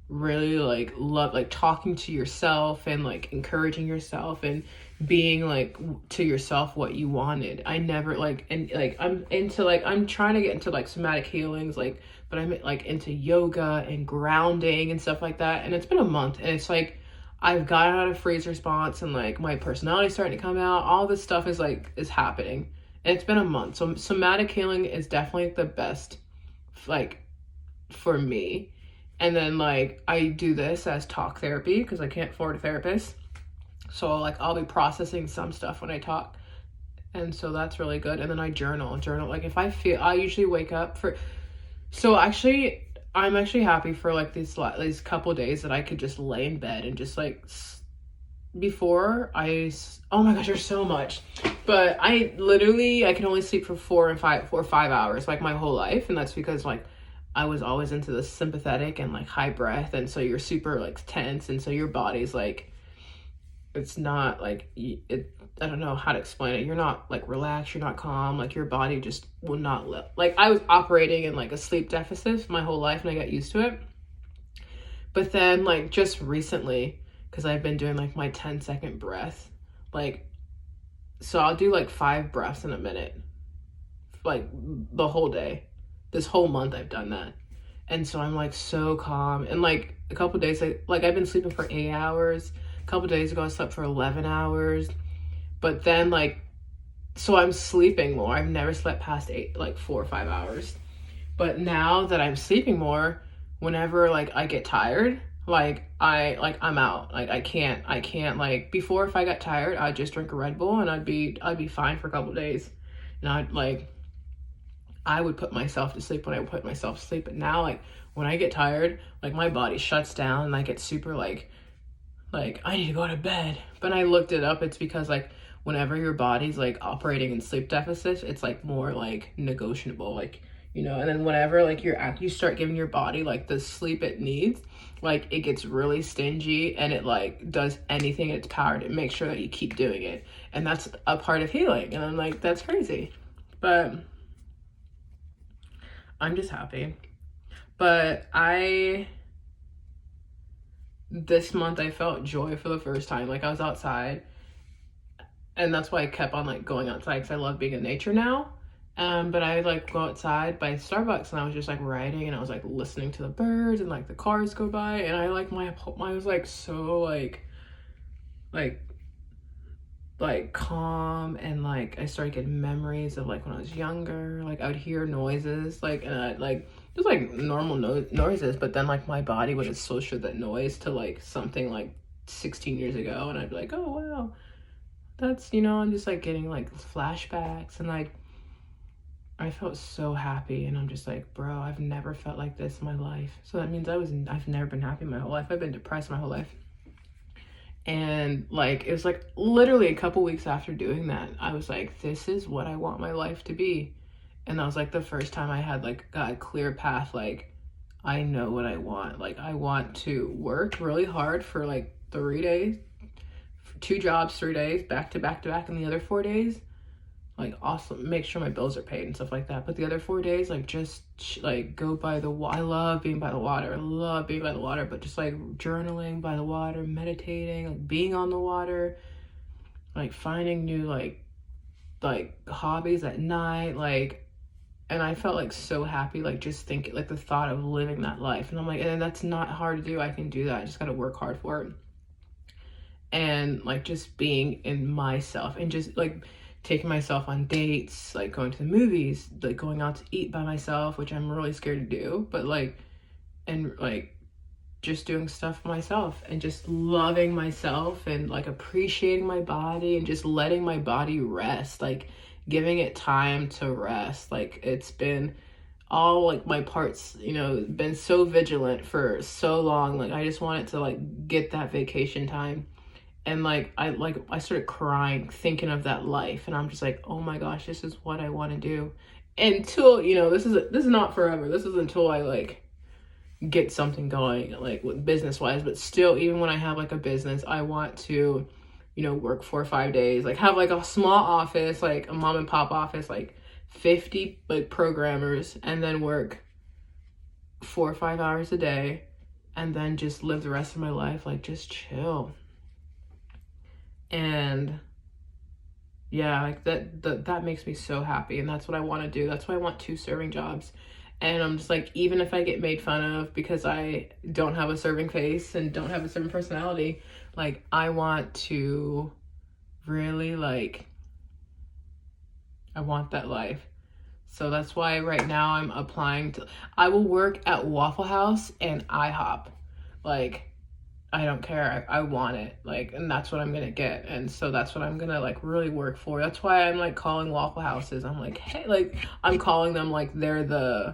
A: really like love like talking to yourself and like encouraging yourself and being like to yourself what you wanted. I never like, and like I'm trying to get into like somatic healings, like, but I'm like into yoga and grounding and stuff like that. And it's been a month, and it's like I've gotten out of freeze response, and like my personality's starting to come out. All this stuff is happening, and it's been a month. So somatic healing is definitely the best like for me. And then like I do this as talk therapy because I can't afford a therapist. So like I'll be processing some stuff when I talk. And so that's really good. And then I journal like if I feel, I usually wake up for, so actually I'm actually happy for like these couple days that I could just lay in bed and just like before oh my gosh, there's so much, but I can only sleep for 4 or 5 hours like my whole life. And that's because like I was always into the sympathetic and like high breath, and so you're super like tense, and so your body's like, it's not like I don't know how to explain it. You're not like relaxed, you're not calm, like your body just will not like I was operating in like a sleep deficit my whole life, and I got used to it. But then like just recently, because I've been doing like my 10-second breath, like, so I'll do like 5 breaths in a minute, like the whole day. This whole month I've done that. And so I'm like so calm. And like a couple days, like I've been sleeping for 8 hours. A couple days ago I slept for 11 hours. But then like, so I'm sleeping more. I've never slept past 4 or 5 hours. But now that I'm sleeping more, whenever like I get tired, I'm out. Like I can't like before, if I got tired, I'd just drink a Red Bull and I'd be fine for a couple days. And I would put myself to sleep when I would put myself to sleep. But now, like, when I get tired, like, my body shuts down and I get super, like, I need to go to bed. But I looked it up. It's because, like, whenever your body's, like, operating in sleep deficits, it's, like, more, like, negotiable. Like, you know, and then whenever, like, you start giving your body, like, the sleep it needs, like, it gets really stingy and it, like, does anything in its power to make sure that you keep doing it. And that's a part of healing. And I'm like, that's crazy. But I'm just happy. But I this month I felt joy for the first time. Like I was outside, and that's why I kept on like going outside, because I love being in nature now. But I like go outside by Starbucks, and I was just like riding, and I was like listening to the birds and like the cars go by, and I like I was like so like like calm, and like I started getting memories of like when I was younger. Like I would hear noises, like, and I like just like normal noises, but then like my body would associate that noise to like something like 16 years ago, and I'd be like, oh wow, that's, you know, I'm just like getting like flashbacks, and like I felt so happy, and I'm just like, bro, I've never felt like this in my life. So that means I've never been happy my whole life. I've been depressed my whole life. And like it was like literally a couple weeks after doing that, I was like, this is what I want my life to be. And that was like the first time I had like got a clear path. Like I know what I want. Like I want to work really hard for like 3 days, 2 jobs, 3 days, back to back to back, and the other 4 days like awesome, make sure my bills are paid and stuff like that. But the other 4 days, like just like go by the water. I love being by the water. I love being by the water, but just like journaling by the water, meditating, like being on the water, like finding new like hobbies at night, like. And I felt like so happy, like just thinking, like the thought of living that life. And I'm like, and that's not hard to do. I can do that. I just got to work hard for it. And like just being in myself, and just like taking myself on dates, like going to the movies, like going out to eat by myself, which I'm really scared to do, but like, and like just doing stuff for myself, and just loving myself, and like appreciating my body, and just letting my body rest, like giving it time to rest. Like it's been all like my parts, you know, been so vigilant for so long. Like I just wanted to like get that vacation time. And like I started crying thinking of that life, and I'm just like, oh my gosh, this is what I want to do. Until, you know, this is not forever. This is until I like get something going, like with business wise. But still, even when I have like a business, I want to, you know, work 4 or 5 days, like have like a small office, like a mom and pop office, like 50 like programmers, and then work 4 or 5 hours a day, and then just live the rest of my life like just chill. And yeah, like that makes me so happy, and that's what I want to do. That's why I want 2 serving jobs. And I'm just like, even if I get made fun of because I don't have a serving face and don't have a serving personality, like I want to really like, I want that life. So that's why right now I'm applying to, I will work at Waffle House and IHOP. Like I don't care. I want it. Like, and that's what I'm gonna get. And so that's what I'm gonna like really work for. That's why I'm like calling Waffle Houses. I'm like, hey, like I'm calling them like they're the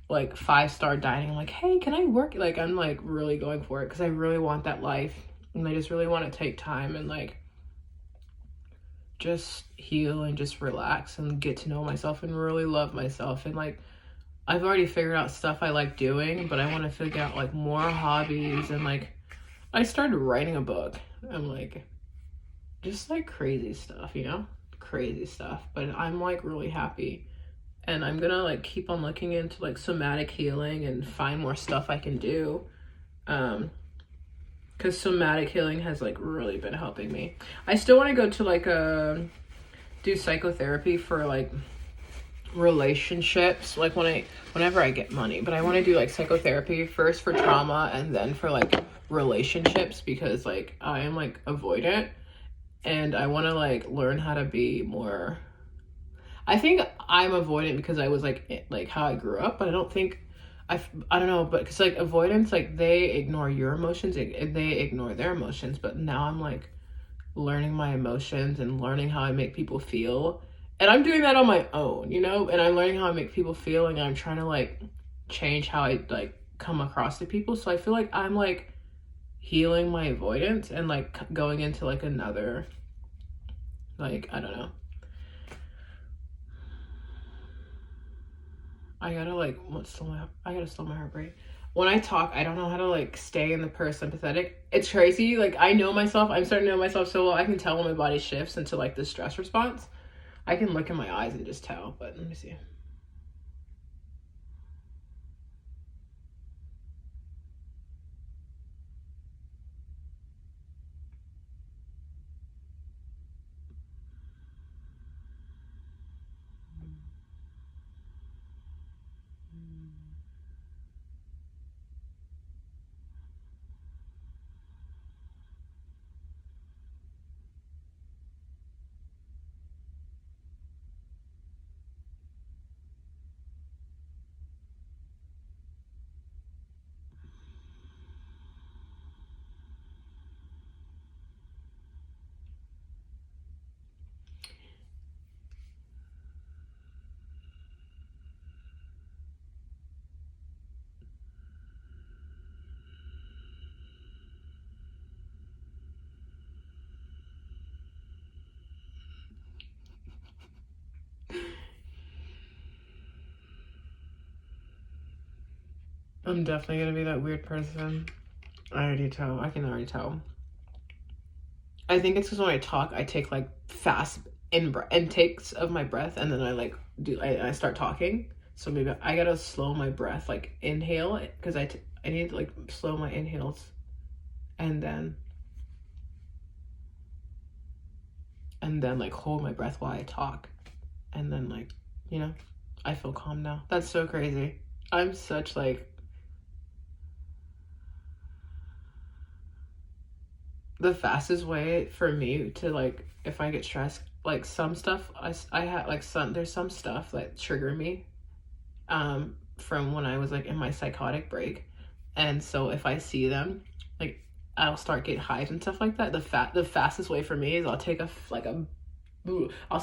A: like 5-star dining. I'm like, hey, can I work? Like I'm like really going for it, because I really want that life. And I just really want to take time and like just heal and just relax and get to know myself and really love myself. And like I've already figured out stuff I like doing, but I want to figure out like more hobbies. And like I started writing a book. I'm like, just like crazy stuff, you know? Crazy stuff. But I'm like really happy. And I'm gonna like keep on looking into like somatic healing and find more stuff I can do. Because somatic healing has like really been helping me. I still want to go to like do psychotherapy for like relationships, like whenever I get money. But I want to do like psychotherapy first for trauma, and then for like relationships, because like I am like avoidant, and I want to like learn how to be more. I think I'm avoidant because I was like how I grew up, but I don't think I don't know, but because like avoidance, like they ignore your emotions, they ignore their emotions. But now I'm like learning my emotions and learning how I make people feel. And I'm doing that on my own, you know? And I'm learning how I make people feel, and I'm trying to like change how I like come across to people. So I feel like I'm like healing my avoidance and like going into like another, like, I don't know. I gotta slow my heart rate. When I talk, I don't know how to like stay in the parasympathetic. It's crazy. Like I know myself. I'm starting to know myself so well. I can tell when my body shifts into like the stress response. I can look in my eyes and just tell. But let me see. I'm definitely gonna be that weird person. I can already tell. I think it's because when I talk, I take like fast intakes of my breath, and then I start talking. So maybe I gotta slow my breath, like inhale, because I need to like slow my inhales, and then like hold my breath while I talk, and then like, you know, I feel calm now. That's so crazy. I'm such like the fastest way for me to like, if I get stressed, like some stuff I had like there's some stuff that trigger me from when I was like in my psychotic break, and so if I see them, like I'll start getting hives and stuff like that. The fastest way for me is I'll take I'll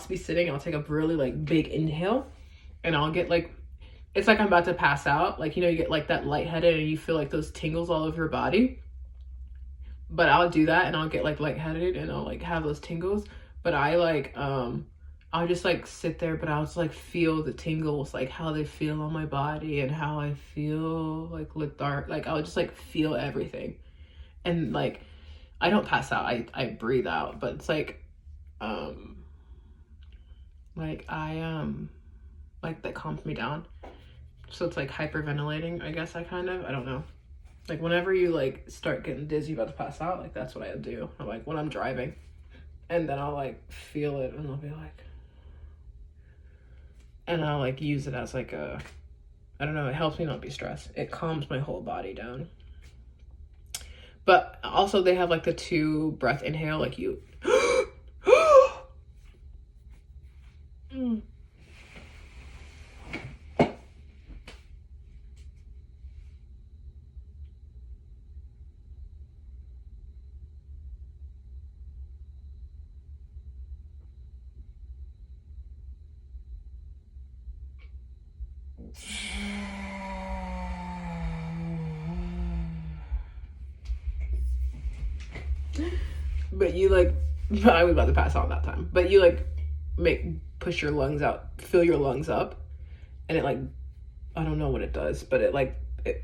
A: be sitting, I'll take a really like big inhale, and I'll get like, it's like I'm about to pass out, like, you know, you get like that lightheaded and you feel like those tingles all over your body. But I'll do that and I'll get like lightheaded and I'll like have those tingles. But I like I'll just like sit there, but I'll just like feel the tingles, like how they feel on my body and how I feel like lethargic. Like I'll just like feel everything. And like I don't pass out, I breathe out, but it's like like that calms me down. So it's like hyperventilating, I guess. I don't know. Like whenever you like start getting dizzy about to pass out, like that's what I do. I'm like when I'm driving, and then I'll like feel it and I'll be like, and I'll like use it as like I don't know, it helps me not be stressed. It calms my whole body down. But also they have like the 2 breath inhale, like you but you like, I was about to pass out that time, but you like push your lungs out, fill your lungs up, and it like, I don't know what it does, but it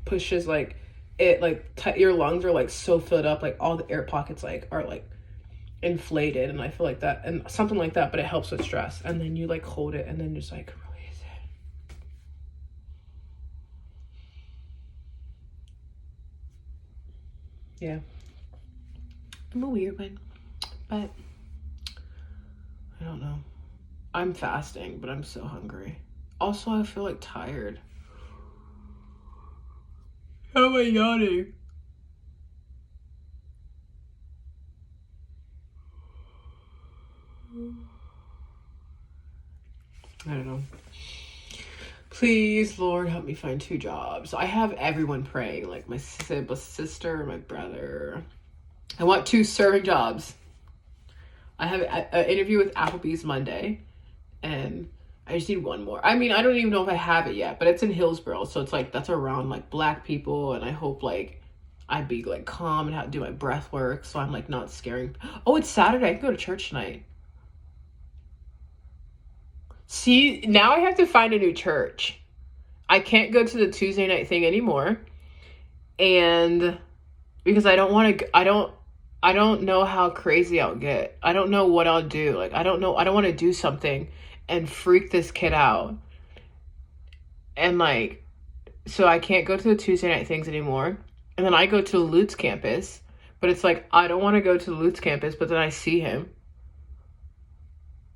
A: pushes like, it like your lungs are like so filled up, like all the air pockets like are like inflated, and I feel like that and something like that, but it helps with stress. And then you like hold it and then just like release it. Yeah, I'm a weird one, but I don't know. I'm fasting, but I'm so hungry. Also, I feel like tired. How am I yawning? I don't know. Please, Lord, help me find 2 jobs. I have everyone praying, like my sister, my brother. I want 2 serving jobs. I have an interview with Applebee's Monday, and I just need 1 more. I mean, I don't even know if I have it yet, but it's in Hillsboro, so it's like that's around like Black people, and I hope like I'd be like calm and how to do my breath work, so I'm like not scaring. Oh, it's Saturday. I can go to church tonight. See, now I have to find a new church. I can't go to the Tuesday night thing anymore, and because I don't want to. I don't know how crazy I'll get. I don't know what I'll do. Like I don't know. I don't want to do something and freak this kid out. And like, so I can't go to the Tuesday night things anymore. And then I go to the Lutz campus, but it's like I don't want to go to the Lutz campus, but then I see him.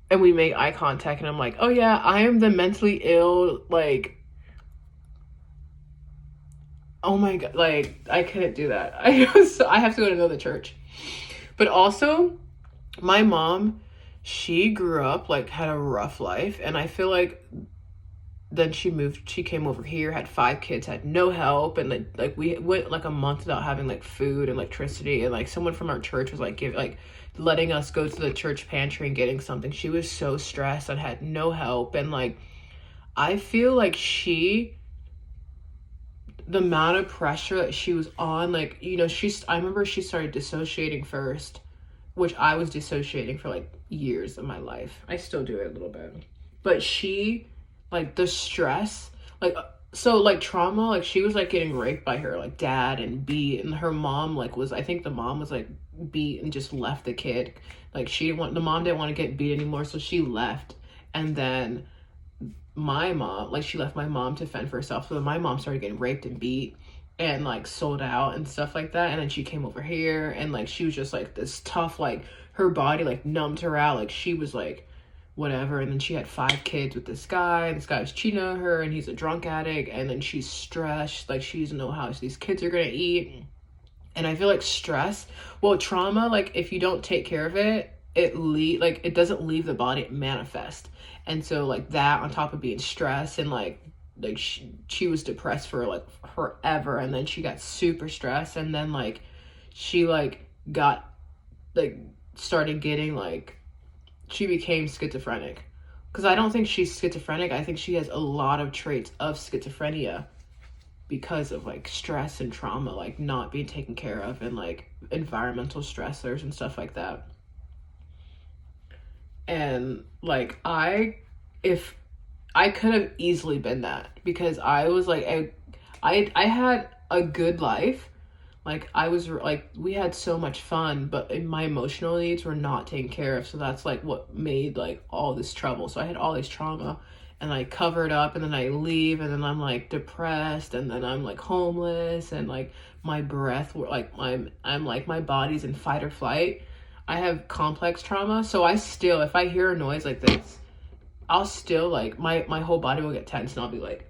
A: And we make eye contact, and I'm like, oh yeah, I am the mentally ill, like, oh my God, like, I couldn't do that. I have to go to another church. But also, my mom, she grew up, like, had a rough life, and I feel like then she came over here, had 5 kids, had no help, and like we went like a month without having like food and electricity, and like someone from our church was like letting us go to the church pantry and getting something. She was so stressed and had no help, and like I feel like the amount of pressure that she was on, like, you know, I remember she started dissociating first, which I was dissociating for like years of my life. I still do it a little bit, but she, like, the stress, like, so like trauma, like she was like getting raped by her like dad and beat, and her mom like was, I think the mom was like beat and just left the kid. Like the mom didn't want to get beat anymore, so she left. And then my mom, like she left my mom to fend for herself. So my mom started getting raped and beat and like sold out and stuff like that. And then she came over here and like she was just like this tough, like her body like numbed her out. Like she was like whatever. And then she had 5 kids with this guy. And this guy was cheating on her and he's a drunk addict. And then she's stressed. Like she doesn't know how these kids are gonna eat. And I feel like stress, well, trauma, like if you don't take care of it, it doesn't leave the body, it manifests. And so like that on top of being stressed and like she was depressed for like forever, and then she got super stressed, and then like she like got like started getting like she became schizophrenic. Because I don't think she's schizophrenic. I think she has a lot of traits of schizophrenia because of like stress and trauma, like not being taken care of, and like environmental stressors and stuff like that. And like if I could have easily been that, because I was like I had a good life. Like I was like, we had so much fun, but my emotional needs were not taken care of. So that's like what made like all this trouble. So I had all this trauma and I covered up, and then I leave, and then I'm like depressed, and then I'm like homeless, and like my breath, like I'm like my body's in fight or flight. I have complex trauma. So I still, if I hear a noise like this, I'll still like my whole body will get tense, and I'll be like,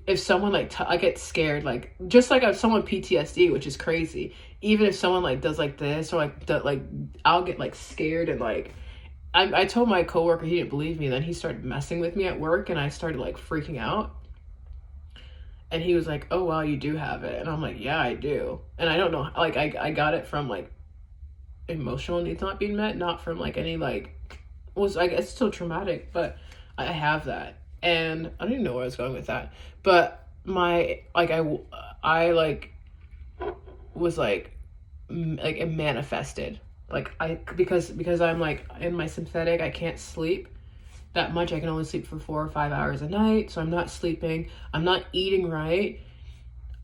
A: if someone like I get scared, like just like if someone PTSD, which is crazy. Even if someone like does like this or like I'll get like scared, and like I told my coworker, he didn't believe me. And then he started messing with me at work, and I started like freaking out. And he was like, "Oh wow, you do have it." And I'm like, "Yeah, I do." And I don't know, like I got it from like emotional needs not being met, not from like any like was, I guess, still traumatic, but I have that. And I don't even know where I was going with that, but my like I like was like it manifested, like because I'm like in my sympathetic, I can't sleep that much. I can only sleep for 4 or 5 hours a night, so I'm not sleeping, I'm not eating right,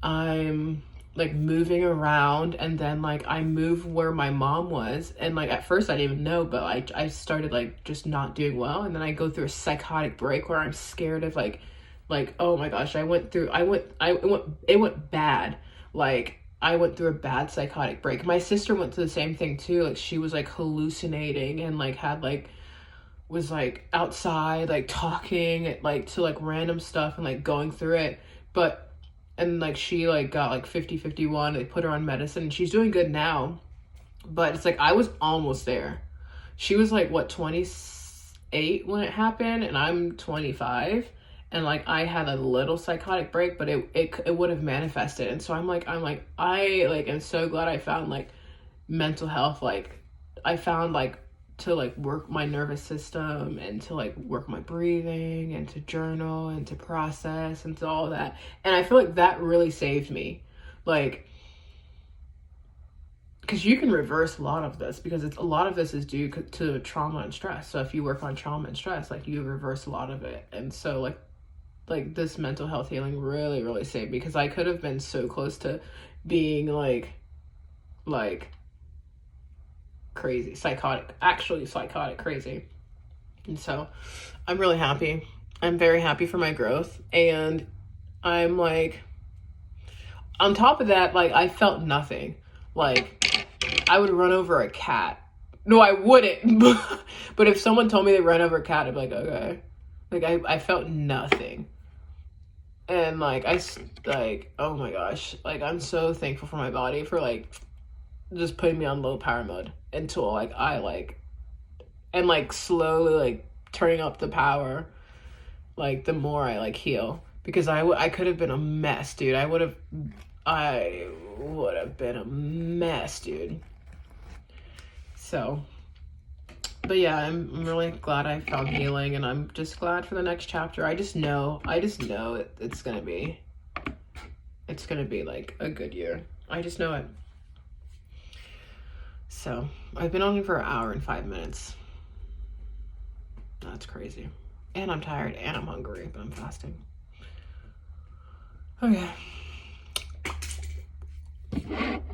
A: I'm like moving around, and then like I move where my mom was, and like at first I didn't even know, but I started like just not doing well, and then I go through a psychotic break where I'm scared of like oh my gosh, it went bad. Like I went through a bad psychotic break. My sister went through the same thing too. Like she was like hallucinating and like had like was like outside like talking like to like random stuff and like going through it. But and like she like got like 50-51, they put her on medicine and she's doing good now. But it's like I was almost there. She was like what, 28 when it happened, and I'm 25, and like I had a little psychotic break, but it would have manifested. And so I like am so glad I found like mental health. Like I found like to like work my nervous system, and to like work my breathing, and to journal, and to process, and to all that. And I feel like that really saved me, like because you can reverse a lot of this, because a lot of this is due to trauma and stress. So if you work on trauma and stress, like you reverse a lot of it. And so like this mental health healing really saved me, because I could have been so close to being like crazy, actually psychotic crazy. And so I'm really happy. I'm very happy for my growth. And I'm like, on top of that, like I felt nothing. Like I would run over a cat. No, I wouldn't. But if someone told me they ran over a cat, I'd be like, okay. Like I felt nothing. And like oh my gosh, like I'm so thankful for my body for like just putting me on low power mode until like I like, and like slowly like turning up the power, like the more I like heal. Because I could have been a mess, dude. I would have been a mess, dude. So but yeah, I'm really glad I found healing, and I'm just glad for the next chapter. I just know it's gonna be like a good year. I just know it. So I've been on here for 1 hour and 5 minutes. That's crazy. And I'm tired and I'm hungry, but I'm fasting. Okay.